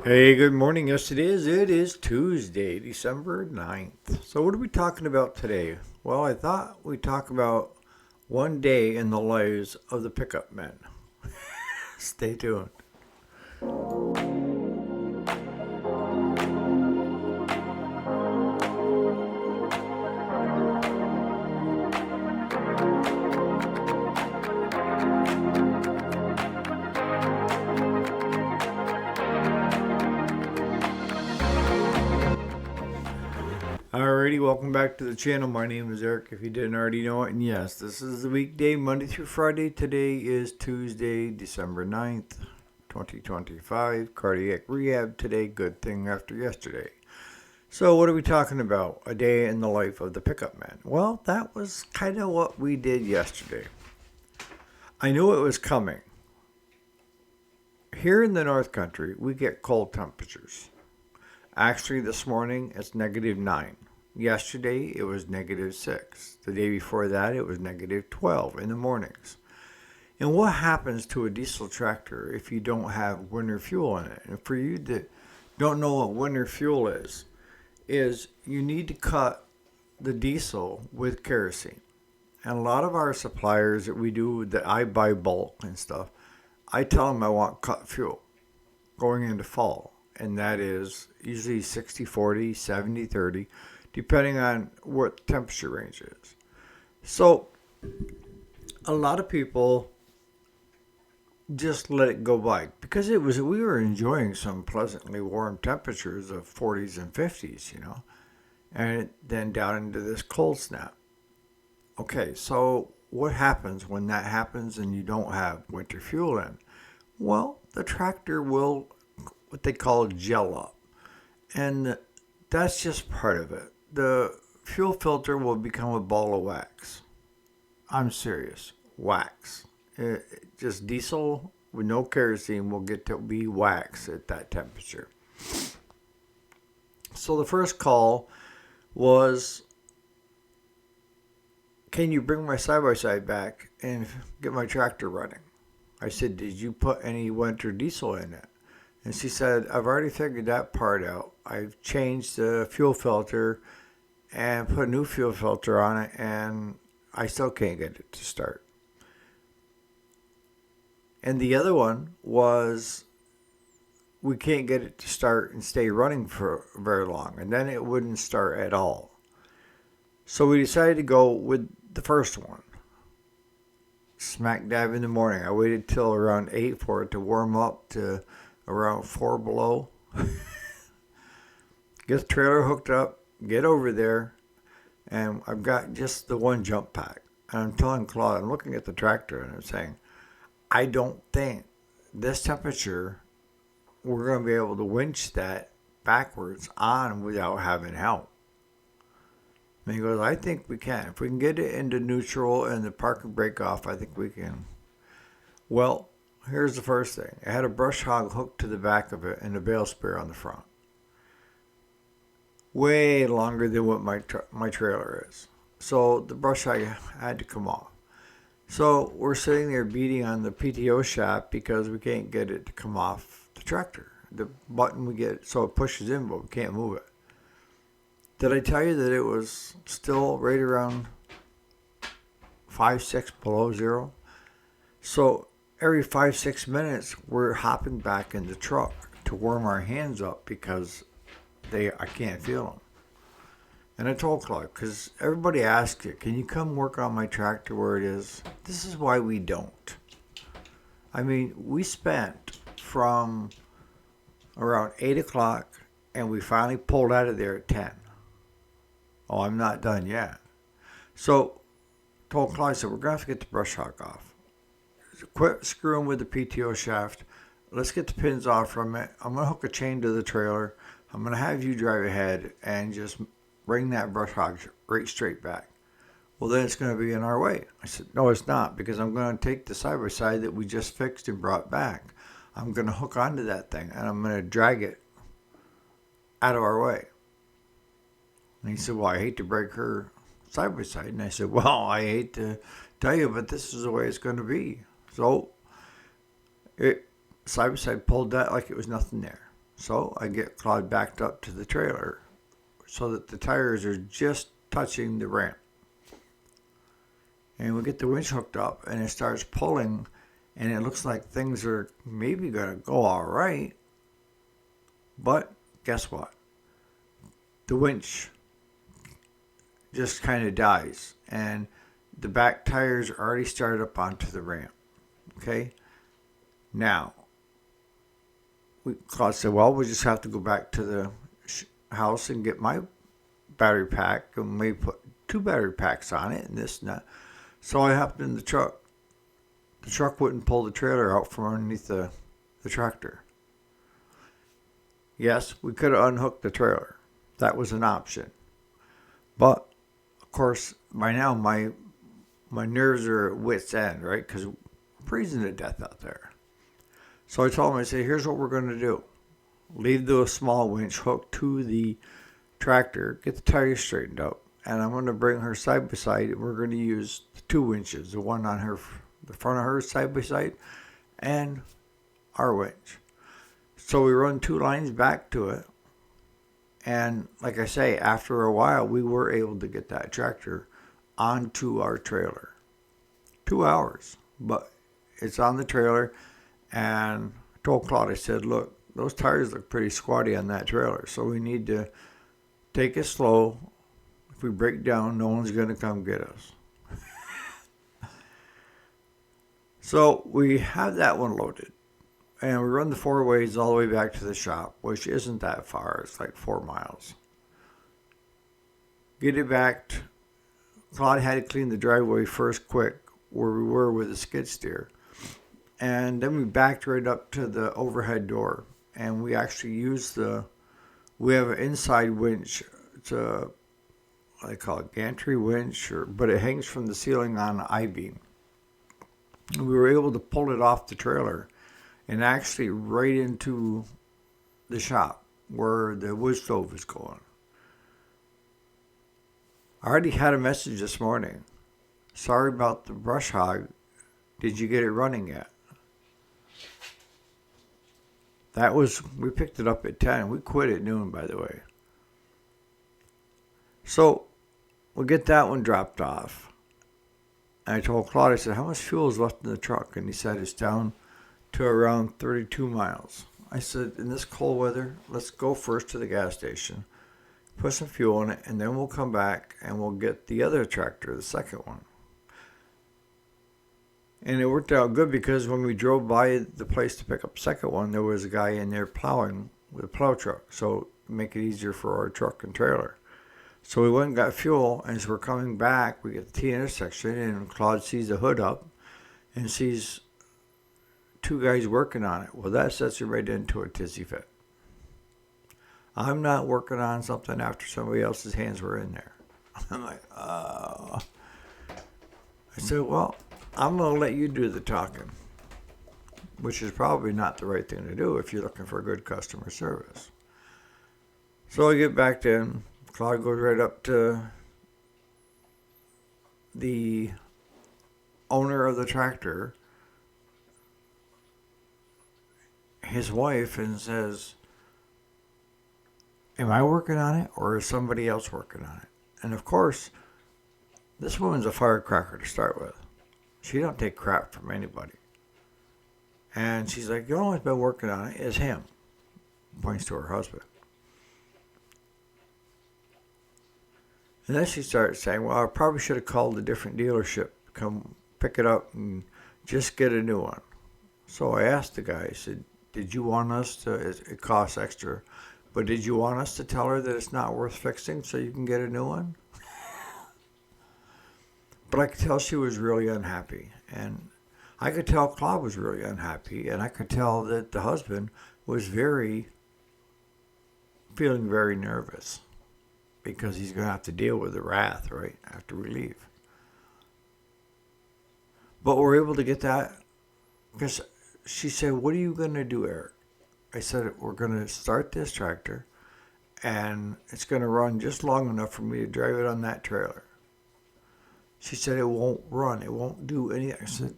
Hey, good morning. Yes, it is. It is Tuesday, December 9th. So, what are we talking about today? Well, I thought we'd talk about one day in the lives of the pickup men. Stay tuned. Alrighty, welcome back to the channel. My name is Eric, if you didn't already know it. And yes, this is the weekday, Monday through Friday. Today is Tuesday, December 9th, 2025. Cardiac rehab today. Good thing after yesterday. So, what are we talking about? A day in the life of the pickup man. Well, that was kind of what we did yesterday. I knew it was coming. Here in the North Country, we get cold temperatures. Actually, this morning it's -9. Yesterday it was -6. The day before that it was -12 in the mornings. And what happens to a diesel tractor if you don't have winter fuel in it? And for you that don't know what winter fuel is you need to cut the diesel with kerosene. And a lot of our suppliers that we do that I buy bulk and stuff, I tell them I want cut fuel going into fall. And that is usually 60-40, 70-30, depending on what the temperature range is. So a lot of people just let it go by because we were enjoying some pleasantly warm temperatures of 40s and 50s, and then down into this cold snap. Okay, so what happens when that happens and you don't have winter fuel in? Well, the tractor will, what they call, gel up. And that's just part of it. The fuel filter will become a ball of wax. I'm serious. Wax. Just diesel with no kerosene will get to be wax at that temperature. So the first call was, can you bring my side-by-side back and get my tractor running? I said, did you put any winter diesel in it? And she said, I've already figured that part out. I've changed the fuel filter and put a new fuel filter on it, and I still can't get it to start. And the other one was, we can't get it to start and stay running for very long, and then it wouldn't start at all. So we decided to go with the first one. Smack dab in the morning. I waited till around 8 for it to warm up to around 4 below. Get the trailer hooked up, get over there, and I've got just the one jump pack. And I'm telling Claude, I'm looking at the tractor and I'm saying, I don't think this temperature we're going to be able to winch that backwards on without having help. And he goes, I think we can. If we can get it into neutral and the parking brake off, I think we can. Well, here's the first thing. It had a brush hog hooked to the back of it and a bale sprayer on the front. Way longer than what my trailer is. So the brush hog had to come off. So we're sitting there beating on the PTO shaft because we can't get it to come off the tractor. The button we get, so it pushes in, but we can't move it. Did I tell you that it was still right around 5-6 below zero? So every 5-6 minutes, we're hopping back in the truck to warm our hands up because I can't feel them. And I told Clark, because everybody asks you, can you come work on my tractor where it is? This is why we don't. I mean, we spent from around 8 o'clock and we finally pulled out of there at 10. Oh, I'm not done yet. So told Clark, I said, we're going to have to get the brush hog off. Quit screwing with the PTO shaft. Let's get the pins off from it. I'm going to hook a chain to the trailer. I'm going to have you drive ahead and just bring that brush hog right straight back. Well, then it's going to be in our way. I said, no, it's not, because I'm going to take the side-by-side that we just fixed and brought back. I'm going to hook onto that thing, and I'm going to drag it out of our way. And he said, well, I hate to break her side-by-side. And I said, well, I hate to tell you, but this is the way it's going to be. So it side-by-side pulled that like it was nothing there. So I get Claude backed up to the trailer so that the tires are just touching the ramp. And we get the winch hooked up and it starts pulling, and it looks like things are maybe going to go all right. But guess what? The winch just kind of dies, and the back tires are already started up onto the ramp. Okay? Now, Claude said, well, we just have to go back to the house and get my battery pack, and maybe put 2 battery packs on it and this and that. So I hopped in the truck. The truck wouldn't pull the trailer out from underneath the tractor. Yes, we could have unhooked the trailer. That was an option. But, of course, by now my nerves are at wit's end, right? Because we're freezing to death out there. So I told him, I said, here's what we're going to do. Leave the small winch hooked to the tractor, get the tires straightened out, and I'm going to bring her side by side, and we're going to use the 2 winches, the one on the front of her side by side, and our winch. So we run 2 lines back to it, and like I say, after a while, we were able to get that tractor onto our trailer. 2 hours, but it's on the trailer, and I told Claude, I said, look, those tires look pretty squatty on that trailer, so we need to take it slow. If we break down, no one's going to come get us. So we have that one loaded, and we run the 4 ways all the way back to the shop, which isn't that far. It's like 4 miles. Get it back. Claude had to clean the driveway first quick where we were with the skid steer. And then we backed right up to the overhead door. And we actually used we have an inside winch. It's what they call it, gantry winch, but it hangs from the ceiling on an I-beam. And we were able to pull it off the trailer and actually right into the shop where the wood stove is going. I already had a message this morning. Sorry about the brush hog. Did you get it running yet? We picked it up at 10. We quit at noon, by the way. So we'll get that one dropped off. And I told Claude, I said, how much fuel is left in the truck? And he said, it's down to around 32 miles. I said, in this cold weather, let's go first to the gas station, put some fuel in it, and then we'll come back and we'll get the other tractor, the second one. And it worked out good because when we drove by the place to pick up the second one, there was a guy in there plowing with a plow truck. So make it easier for our truck and trailer. So we went and got fuel, and as we're coming back, we get the T intersection, and Claude sees the hood up and sees 2 guys working on it. Well, that sets him right into a tizzy fit. I'm not working on something after somebody else's hands were in there. I'm like, oh. I said, well, I'm going to let you do the talking, which is probably not the right thing to do if you're looking for good customer service. So I get back in. Claude goes right up to the owner of the tractor, his wife, and says, am I working on it or is somebody else working on it? And of course, this woman's a firecracker to start with. She don't take crap from anybody. And she's like, the only one's been working on it is him. Points to her husband. And then she starts saying, well, I probably should have called a different dealership, come pick it up and just get a new one. So I asked the guy, I said, did you want us to, it costs extra, but did you want us to tell her that it's not worth fixing so you can get a new one? But I could tell she was really unhappy. And I could tell Claude was really unhappy. And I could tell that the husband was feeling very nervous because he's going to have to deal with the wrath, right, after we leave. But we're able to get that because she said, what are you going to do, Eric? I said, we're going to start this tractor and it's going to run just long enough for me to drive it on that trailer. She said, it won't run. It won't do anything. I said,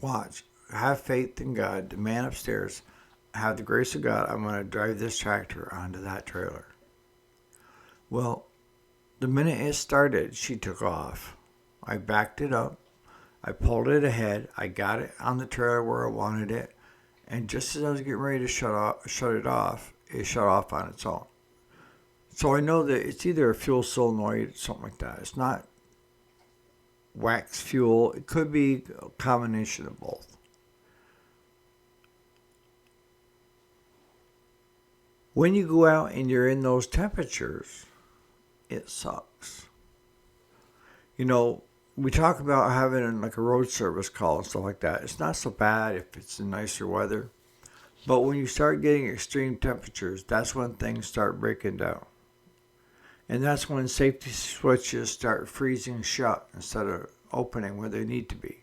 watch. Have faith in God. The man upstairs. have the grace of God, I'm going to drive this tractor onto that trailer. Well, the minute it started, she took off. I backed it up. I pulled it ahead. I got it on the trailer where I wanted it. And just as I was getting ready to shut it off, it shut off on its own. So I know that it's either a fuel solenoid, something like that. It's not wax fuel. It could be a combination of both. When you go out and you're in those temperatures, it sucks. You know, we talk about having like a road service call and stuff like that. It's not so bad if it's in nicer weather. But when you start getting extreme temperatures, that's when things start breaking down. And that's when safety switches start freezing shut instead of opening where they need to be.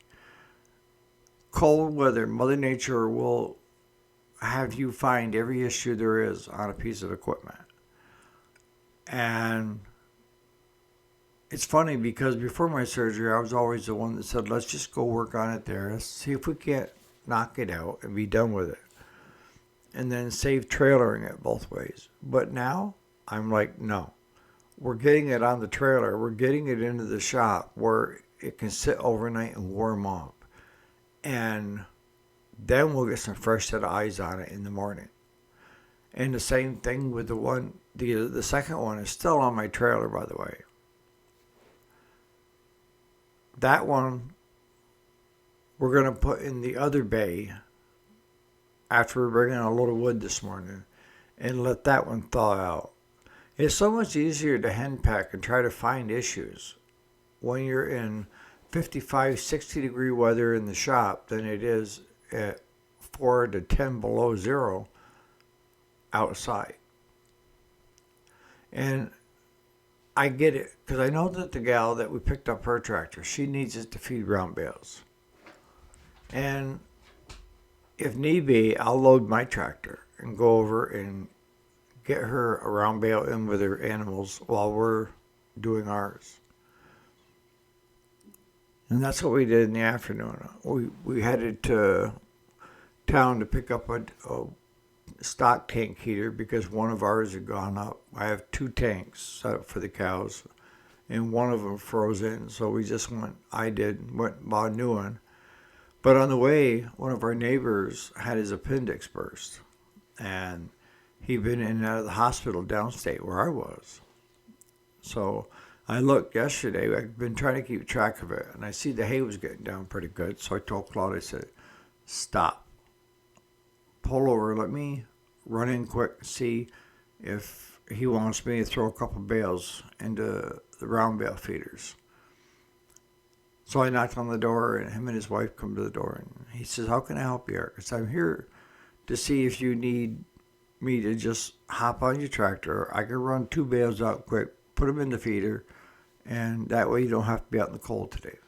Cold weather, Mother Nature will have you find every issue there is on a piece of equipment. And it's funny because before my surgery, I was always the one that said, let's just go work on it there. Let's see if we can't knock it out and be done with it. And then save trailering it both ways. But now, I'm like, no. We're getting it on the trailer. We're getting it into the shop where it can sit overnight and warm up. And then we'll get some fresh set of eyes on it in the morning. And the same thing with the second one is still on my trailer, by the way. That one, we're going to put in the other bay after we bring in a load of wood this morning and let that one thaw out. It's so much easier to henpeck and try to find issues when you're in 55, 60 degree weather in the shop than it is at 4 to 10 below zero outside. And I get it, because I know that the gal that we picked up her tractor, she needs it to feed round bales. And if need be, I'll load my tractor and go over and get her a round bale in with her animals while we're doing ours. And that's what we did in the afternoon. We headed to town to pick up a stock tank heater because one of ours had gone up. I have 2 tanks set up for the cows, and one of them froze in. So we just went and bought a new one. But on the way, one of our neighbors had his appendix burst, and he'd been in and out of the hospital downstate where I was. So I looked yesterday. I've been trying to keep track of it, and I see the hay was getting down pretty good. So I told Claude, I said, stop. Pull over. Let me run in quick and see if he wants me to throw a couple bales into the round bale feeders. So I knocked on the door, and him and his wife come to the door, and he says, how can I help you, Eric? I said, I'm here to see if you need me to just hop on your tractor. I can run 2 bales out quick, put them in the feeder, and that way you don't have to be out in the cold today.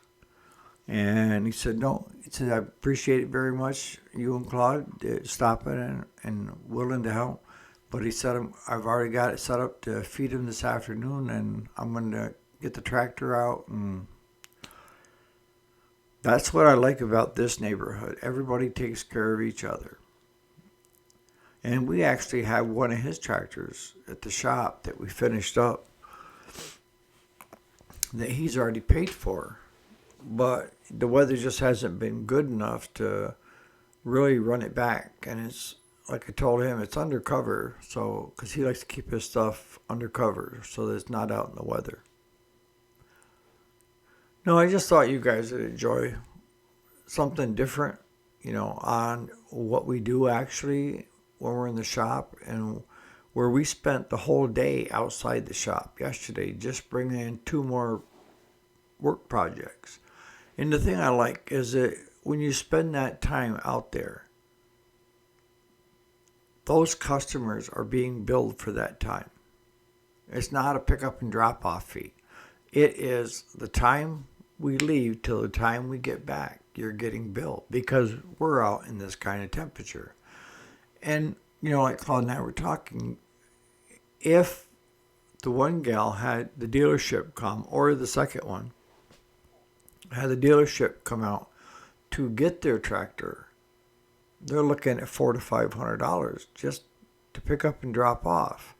And he said, no. He said, I appreciate it very much, you and Claude stopping and willing to help. But he said, I've already got it set up to feed him this afternoon, and I'm going to get the tractor out. And that's what I like about this neighborhood. Everybody takes care of each other. And we actually have one of his tractors at the shop that we finished up that he's already paid for. But the weather just hasn't been good enough to really run it back. And it's, like I told him, it's undercover. So, because he likes to keep his stuff undercover so that it's not out in the weather. No, I just thought you guys would enjoy something different, on what we do actually when we're in the shop, and where we spent the whole day outside the shop yesterday just bringing in 2 more work projects. And the thing I like is that when you spend that time out there, those customers are being billed for that time. It's not a pickup and drop off fee. It is the time we leave till the time we get back. You're getting billed because we're out in this kind of temperature. And, like Claude and I were talking, if the one gal had the dealership come, or the second one had the dealership come out to get their tractor, they're looking at $400 to $500 just to pick up and drop off.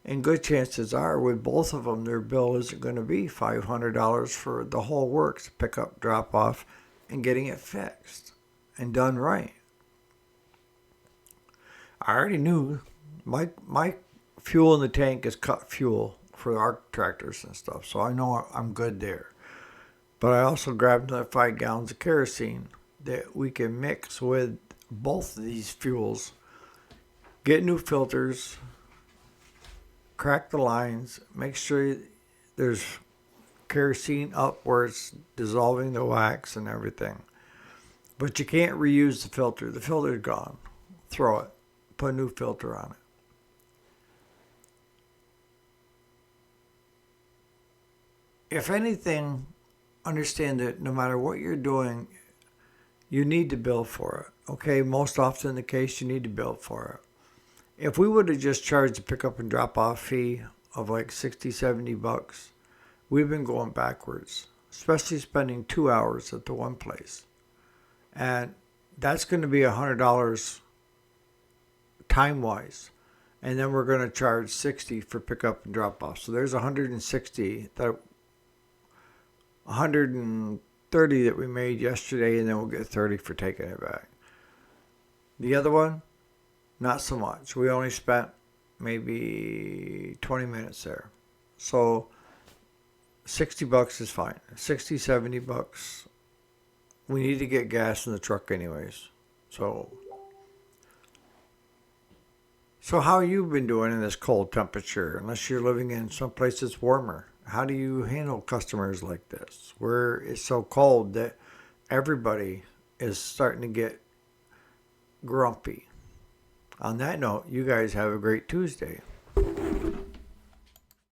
And good chances are, with both of them, their bill isn't going to be $500 for the whole works, pick up, drop off, and getting it fixed and done right. I already knew my fuel in the tank is cut fuel for our tractors and stuff, so I know I'm good there. But I also grabbed another 5 gallons of kerosene that we can mix with both of these fuels, get new filters, crack the lines, make sure there's kerosene up where it's dissolving the wax and everything. But you can't reuse the filter. The filter's gone. Throw it. Put a new filter on it. If anything, understand that no matter what you're doing, you need to bill for it. Okay, most often the case, you need to bill for it. If we would have just charged a pickup and drop off fee of like $60-$70, we've been going backwards, especially spending 2 hours at the one place. And that's going to be $100 time-wise. And then we're going to charge $60 for pickup and drop off. So there's $160, that $130 that we made yesterday, and then we'll get $30 for taking it back. The other one, not so much. We only spent maybe 20 minutes there. So $60 is fine. $60-$70. We need to get gas in the truck anyways. So how you been doing in this cold temperature? Unless you're living in some place that's warmer. How do you handle customers like this, where it's so cold that everybody is starting to get grumpy? On that note, you guys have a great Tuesday.